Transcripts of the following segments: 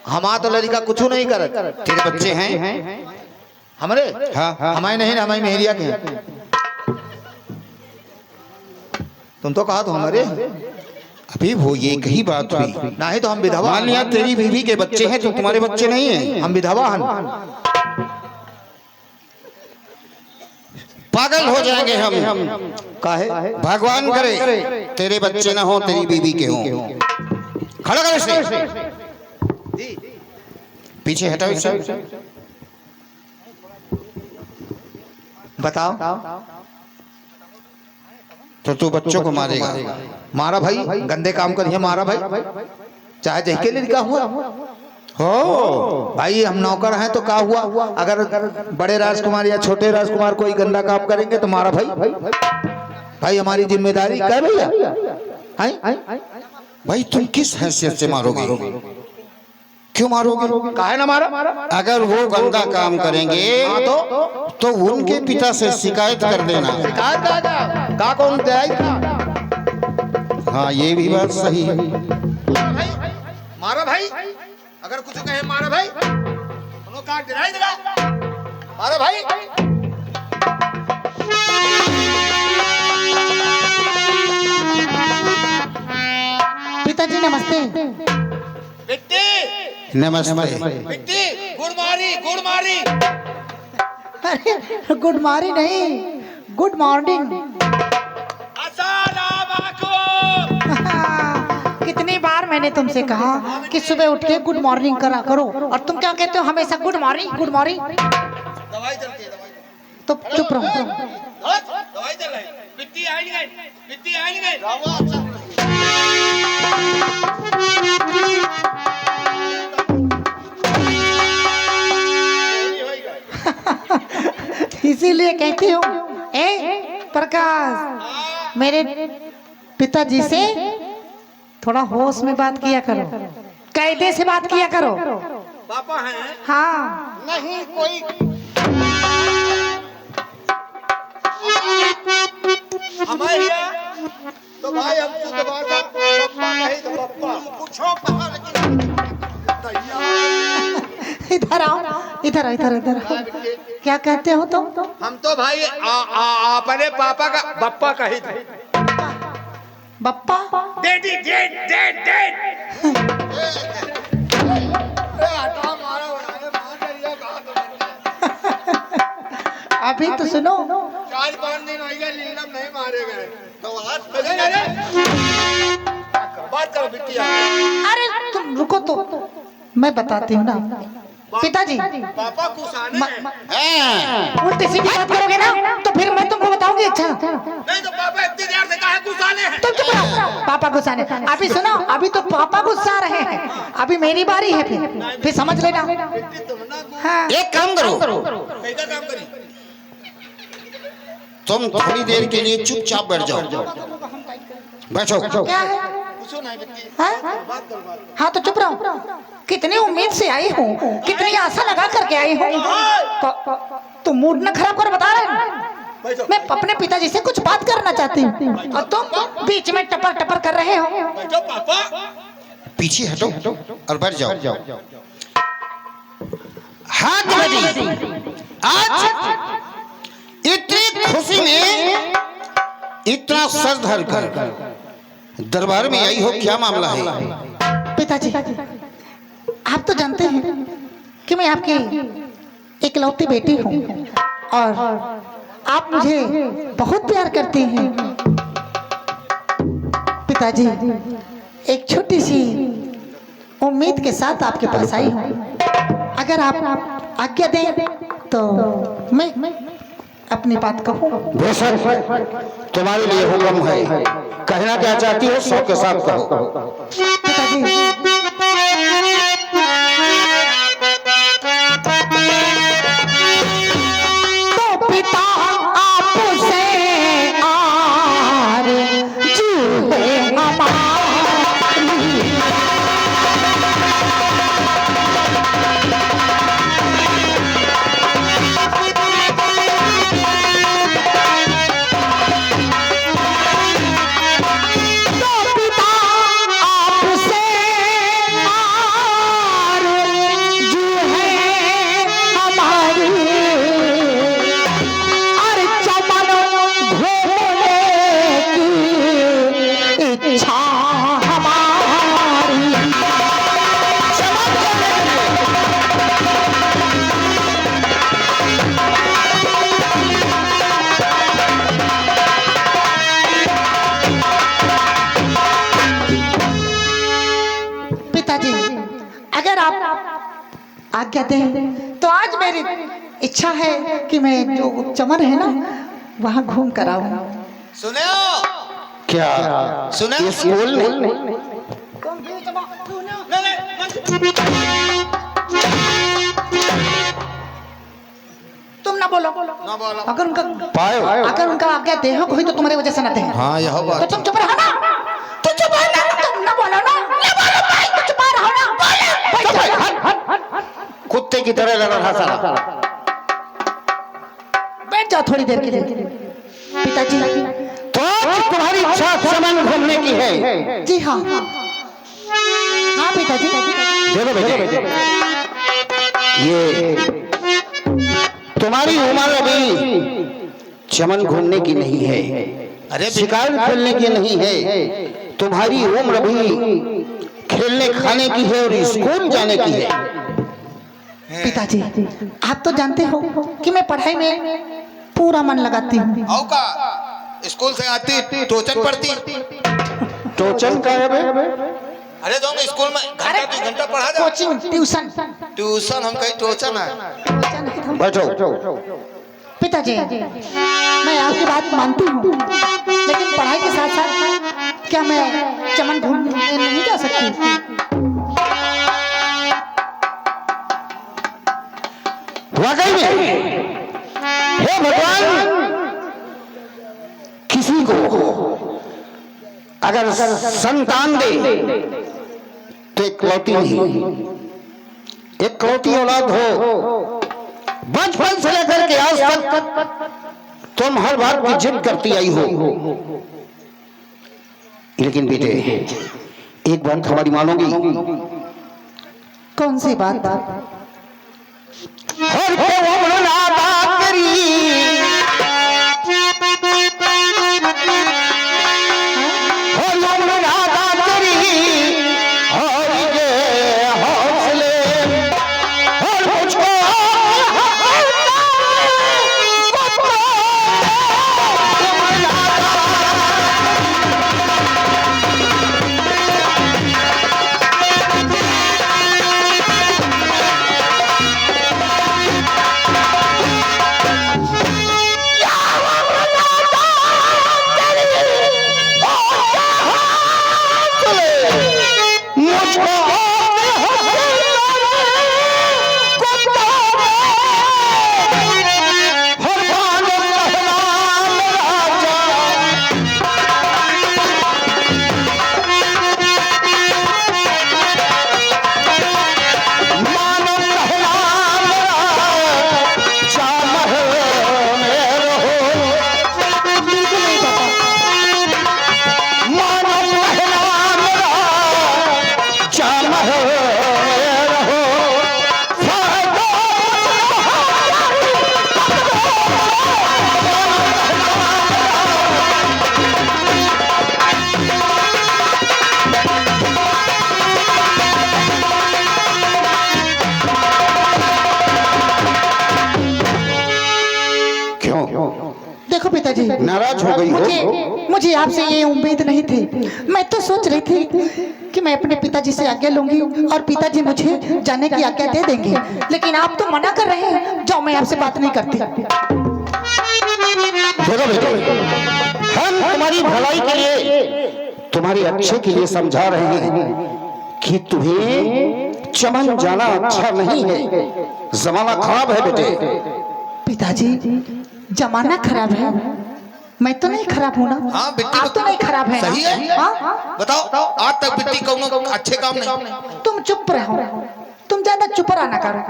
हमारा तो लड़का कुछ नहीं कर। तेरे बच्चे हैं? हमारे? हाँ हाँ। हमारे नहीं, हमारी मेहरिया के हैं। तुम तो कहा तो हमारे। अभी वो ये कही बात हुई। नहीं तो हम विधवा। मान लिया तेरी बीवी के बच्चे हैं तो तुम्हारे बच्चे नहीं हैं। हम विधवा हैं। पागल हो जाएंगे हम। काहे? भगवान करे तेरे बच्चे ना हो, तेरी बीवी के हों। खड़ा कर इसे, पीछे हटाओ इसे। बताओ। तो तू बच्चों को मारेगा? मारा भाई, गंदे काम करिए मारा भाई, चाहे जह के लड़का हुआ हो भाई। हम नौकर हैं तो क्या हुआ? अगर बड़े राजकुमार या छोटे राजकुमार कोई गंदा काम करेंगे तो मारा भाई। भाई हमारी जिम्मेदारी क्या है भैया? भाई तुम किस हैसियत से मारोगे? क्यों मारोगे? काहे ना मारा? अगर वो गंदा काम करेंगे तो उनके पिता से शिकायत कर देना। शिकायत का कौन जाएगा? हाँ ये भी बात सही है। मारा भाई, अगर कुछ कहे मारा भाई, काट देगा। मारा भाई। पिताजी नमस्ते। बिट्टी नमस्ते। बिट्टी, गुड़ मारी। अरे गुड मॉर्निंग नहीं, गुड मॉर्निंग। कितनी बार मैंने तुमसे कहा कि सुबह उठ के गुड मॉर्निंग करा करो, और तुम क्या कहते हो हमेशा गुड मॉर्निंग गुड मॉर्निंग। दवाई चलती है। तो चुप रहो। दवाई चल रही। बिट्टी आई नहीं। इसीलिए कहती हूँ ए प्रकाश, मेरे पिताजी से थोड़ा होश में बात किया करो, कायदे से बात किया करो। पापा हैं? हाँ। नहीं कोई। हमारे तो भाई हम तो दोबारा पप्पा नहीं तो पप्पा पूछो कहाँ, लेकिन इधर आओ, इधर क्या कहते हो तुम? हम तो भाई अपने पापा का बप्पा कही थे। बप्पा? Daddy dad. अभी तो सुनो। 4-5 दिन हो गए नीलम नहीं मारे गए तो आज बात करो बिटिया। अरे तुम रुको तो मैं बताती हूँ ना। पिताजी पापा गुस्साने हैं। उल्टी सीधी बात करोगे ना तो फिर मैं तुमको बताऊंगी। अच्छा नहीं तो पापा इतनी देर से कहा गुस्साने हैं। तुम चुप रहो। पापा गुस्साने? अभी सुनो, अभी तो पापा गुस्सा रहे हैं, अभी मेरी बारी है, फिर समझ लेना। हाँ। एक काम करो, कैसा काम करी? तुम थोड़ी देर के लिए चुपचाप बैठ जाओ। बैठो। क्या है? हाँ? हाँ तो चुप रहो। कितनी उम्मीद से आई हूँ, कितनी आशा लगा करके आई हूँ, तो मूड न खराब कर बता रहे हैं। मैं अपने पिताजी से कुछ बात करना चाहती हूँ और तुम बीच में टपर कर रहे हो। पीछे हटो और बैठ जाओ। हाँ पिताजी, आज इतनी खुशी में इतना सर धर कर दरबार में आई हो, क्या मामला है? पिताजी आप तो जानते हैं कि मैं आपकी इकलौती बेटी हूँ और आप मुझे बहुत प्यार करती हैं। पिताजी एक छोटी सी उम्मीद के साथ आपके पास आई हूँ, अगर आप आज्ञा दें तो मैं अपनी बात कहूँ। बेशक, तुम्हारे लिए हुक्म है। कहना क्या चाहती हो शौक के साथ कहो। पिताजी तो पिता आपसे आरज़ू है हमारी, तो पिता आपसे अगर आप आज्ञा दें तो आज मेरी इच्छा है कि मैं जो चमन है ना वहाँ घूम कर आऊँ। सुने क्या सुने स्कूल में तुम ना बोलो। ना बोलो। अगर उनका आज्ञा देहो कोई तो तुम्हारी वजह से ना दे। हाँ यह तो बात तुम चुप रहो ना। तुम चुप रहो ना। तुम ना बोलो ना। ना बोलो भाई, तुम चुप रहो ना। भाई कुत्ते की तरह लड़ रहा साला। बैठ जाओ थोड़ी देर के लिए। पिताजी तो तुम्हारी इच्छा चमन घूमने की है? जी हाँ हाँ पिताजी। देखो बेटे, ये तुम्हारी उम्र अभी चमन घूमने की नहीं है, अरे शिकार खेलने की नहीं है। तुम्हारी उम्र अभी खेलने खाने की है और स्कूल जाने की है। पिताजी आप तो जानते हो कि मैं पढ़ाई में पूरा मन लगाती हूँ। आओ का स्कूल से आती टोचन पढ़ती। टोचन का है बे? अरे जो मैं स्कूल में घंटा 2 घंटा पढ़ा जा। कोचिंग ट्यूशन ट्यूशन हम कहीं टोचन है। बैठो। पिताजी मैं आपकी बात मानती हूँ, लेकिन पढ़ाई के साथ साथ क्या मैं चमन घूमने नहीं जा सकती? वाकई में हे भगवान, किसी को अगर संतान दे तो इकलौती नहीं, इकलौती औलाद हो। बचपन से लेकर के आज तक तुम हर बात की जिद करती आई हो, लेकिन बेटे एक बात हमारी मानोगी? कौन सी बात? हर को उम्र नादा करी, हर उम्र नादा करी, और ये हौसले हर मुझको देखो पिताजी नाराज हो गई हो? मुझे आपसे ये उम्मीद नहीं थी। मैं तो सोच रही थी कि मैं अपने पिताजी से आज्ञा लूंगी और पिताजी मुझे जाने की आज्ञा दे देंगे, लेकिन आप तो मना कर रहे हैं। जाओ, मैं आपसे बात नहीं करती। देखो बेटे, हम तुम्हारी भलाई के लिए, तुम्हारे अच्छे के लिए समझा रहे हैं कि तुम्हें चमन जाना अच्छा नहीं है। जमाना खराब है बेटे। पिताजी जमाना खराब है, मैं तो नहीं खराब हूँ ना। हाँ बिट्टी, आप तो नहीं खराब है। सही है। हाँ? बताओ आज तक बिट्टी कौन अच्छे काम नहीं। तुम चुप रहो, तुम ज्यादा चुप रहा ना करो।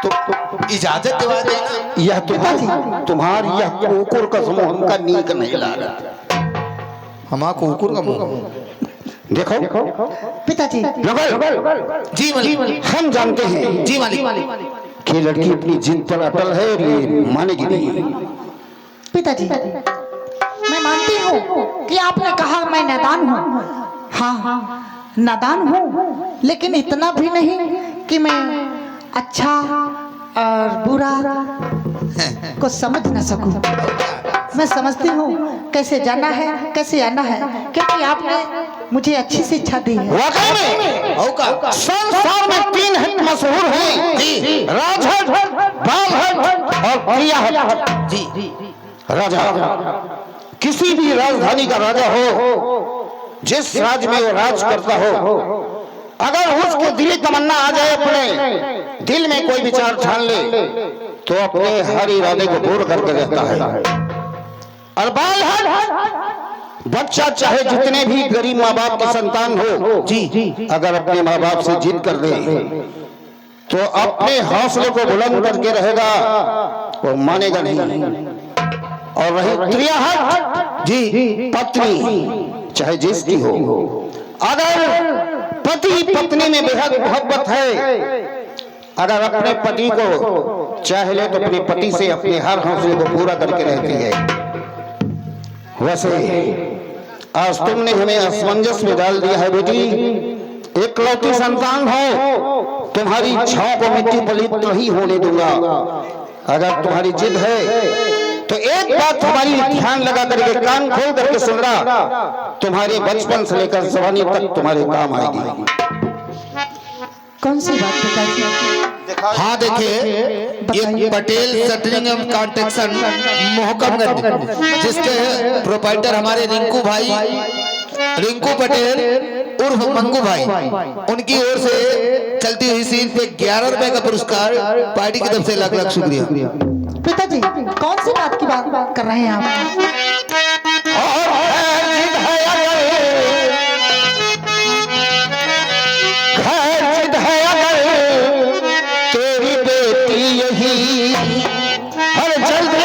तो इजाजत दिवा देना। यह तुम्हारी यह कुकुर का समूह हमका नीक नहीं लगा। हमारा कुकुर का मुंह। देखो पिताजी जी मालिक, हम जानते हैं जी मालिक कि लड़की अपनी जिद पर अटल है और ये मानेगी नहीं। पिताजी मैं मानती हूँ कि आपने कहा मैं नादान हूँ। हाँ नादान हूँ, लेकिन इतना भी नहीं कि मैं अच्छा और बुरा को समझ न सकूं। मैं समझती हूँ कैसे जाना है कैसे आना है, क्योंकि आपने मुझे अच्छी शिक्षा दी है। वाकई में संसार में मशहूर हैं जी। राजहट, बालहट और प्रियाहट। जी राजा किसी भी राजधानी का राजा हो, जिस राज्य में वो राज करता हो, अगर उसके दिली तमन्ना आ जाए, अपने दिल में कोई विचार ठान ले, तो अपने हर इरादे को पूर्ण करके रहता है। और बालहट बच्चा चाहे जितने भी गरीब माँ बाप की संतान हो, जी, अगर अपने माँ बाप से जिद कर दे तो अपने हौसले को बुलंद करके रहेगा, वो मानेगा नहीं। और रही प्रियाहट, जी, पत्नी चाहे जिसकी हो, अगर पति पत्नी में बेहद मोहब्बत है, अगर अपने पति को चाहे ले तो अपने पति से अपने हर हौसले को पूरा करके रहती है। वैसे आज तुमने हमें असमंजस में डाल दिया है बेटी, एकलौती संतान हो, तुम्हारी इच्छाओं को मिट्टी पलीत नहीं होने दूंगा। अगर तुम्हारी जिद है तो एक बात हमारी ध्यान लगा करके कान खोल करके सुन रहा, तुम्हारे बचपन से लेकर जवानी तक तुम्हारे काम आएगी। कौन सी बात पिताजी? हाँ देखिए, ये पटेल शटरिंग एवं कॉन्ट्रैक्शन मोहकमगंज, जिसके प्रोपाइटर हमारे रिंकू पटेल उर्फ मंगू भाई, उनकी ओर से चलती हुई सीन पे 11 रुपए का पुरस्कार पार्टी की तरफ से लाख लाख शुक्रिया। पिताजी कौन सी बात की बात कर रहे हैं आप? तेरी बेटी यही हर जल्द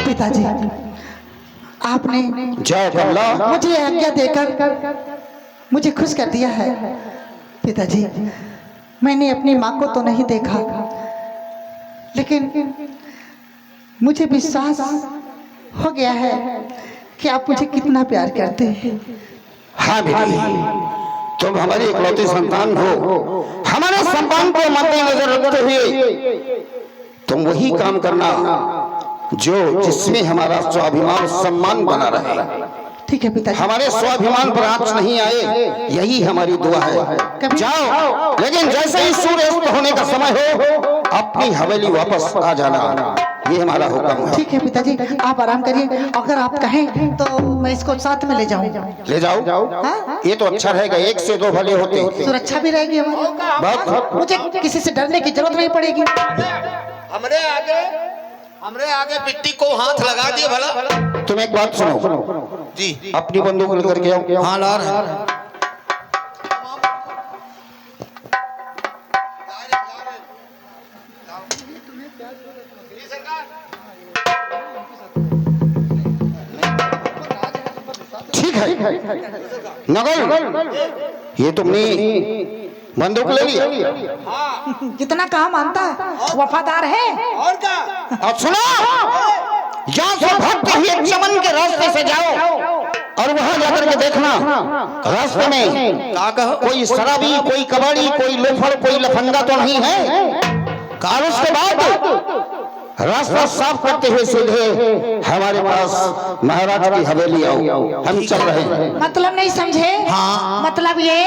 पिताजी आपने मुझे आज्ञा देकर मुझे खुश कर दिया है। पिताजी मैंने अपनी माँ को तो नहीं देखा, लेकिन मुझे विश्वास हो गया है कि आप मुझे कितना प्यार करते हैं। हाँ बेटी, तुम हमारी इकलौती संतान हो। हमारे सम्मान को मद्देनजर रखते हुए तुम वही काम करना जो जिसमें हमारा स्वाभिमान सम्मान बना रहे। ठीक है पिताजी। हमारे स्वाभिमान पर आंच नहीं आए, यही हमारी दुआ है। जाओ, लेकिन जैसे ही सूर्यास्त होने का समय हो अपनी हवेली वापस आ जाना, ये हमारा हुक्म है। ठीक है पिताजी, आप आराम करिए। अगर आप कहें तो मैं इसको साथ में ले जाऊं। ले जाओ। हाँ? ये तो अच्छा रहेगा, एक से दो भले होते। सुरक्षा भी रहेगी हमारी, मुझे किसी से डरने की जरूरत नहीं पड़ेगी। हमरे आगे मिट्टी को हाथ लगा दिए भला। तुम एक बात सुनो जी, अपनी बंदूक लेकर के आओ। हाँ ला रहे हैं। ठीक है नगल, ये तुमने बंदूक ले ली। कितना कहा मानता है, वफादार है। और क्या? अब सुनो, यहाँ से भागते हुए चमन के रास्ते से जाओ और वहां जाकर के देखना रास्ते में कोई शराबी, कोई कबाड़ी, कोई लोफर, कोई लफंगा तो नहीं है। और उसके बाद रास्ता साफ करते हुए सीधे हमारे पास महाराज की हवेली आओ, हम चल रहे हैं। मतलब नहीं समझे? हाँ। मतलब ये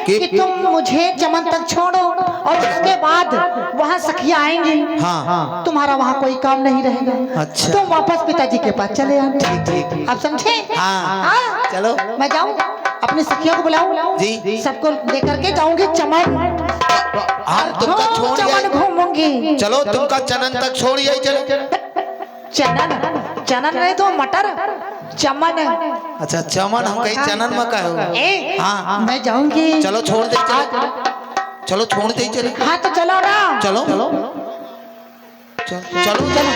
कि तुम मुझे चमन तक छोड़ो और उसके बाद वहाँ सखियाँ आएंगी। हाँ तुम्हारा वहाँ कोई काम नहीं रहेगा। अच्छा। तुम वापस पिताजी के पास चले आना। ठीक। आप समझे? हाँ। चलो। मैं जाऊँ अपनी सखियों को बुलाऊं? जी। सबको लेकर के जाऊंगी चमन। हम तुमका छोड़ चमन घूमूंगी। चलो तुमका चनन तक छोड़ जाए। चलो चनन नहीं तो मटर चमन। अच्छा चमन, हम कहीं चनन में का हो। हाँ मैं जाऊंगी। चलो छोड़ दे। चलो छोड़ दे। चले हाँ तो चलो ना। चलो चलो चलो चलो।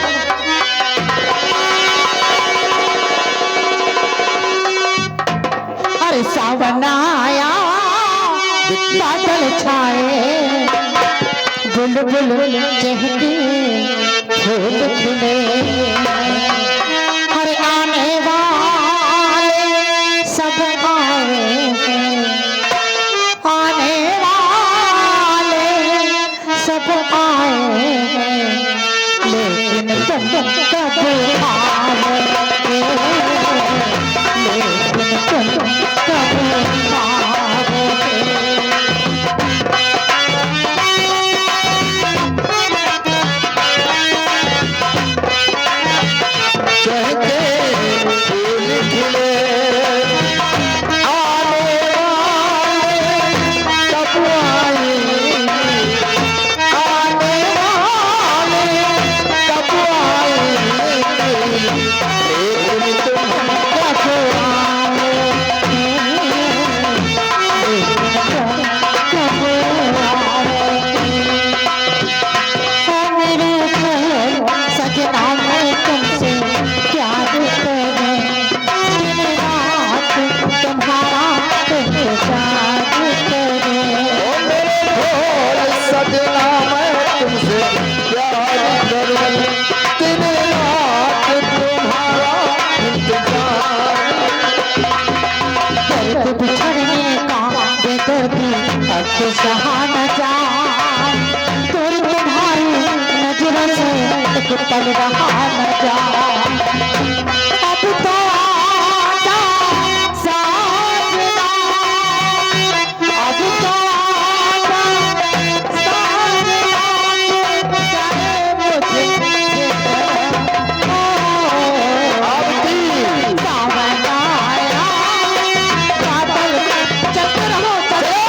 अरे सावन आया बादल छाए, बुलबुल चहके फूल खिले। हर आने वाले सब आए, आने वाले सब आए, लेकिन तुम कब आओगे? लेकिन तुम कब आओगे? तुम्हारी नजर से एक पल रहा न जा। अब तो आजा साजना, अब तो आजा साजना, चाहे मुझे सावन आया बादल चक्र हो चलो।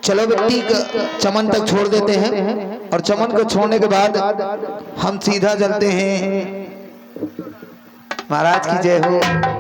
चलो बेटी चमन तक छोड़ देते हैं और चमन को छोड़ने के बाद हम सीधा चलते हैं। महाराज की जय हो।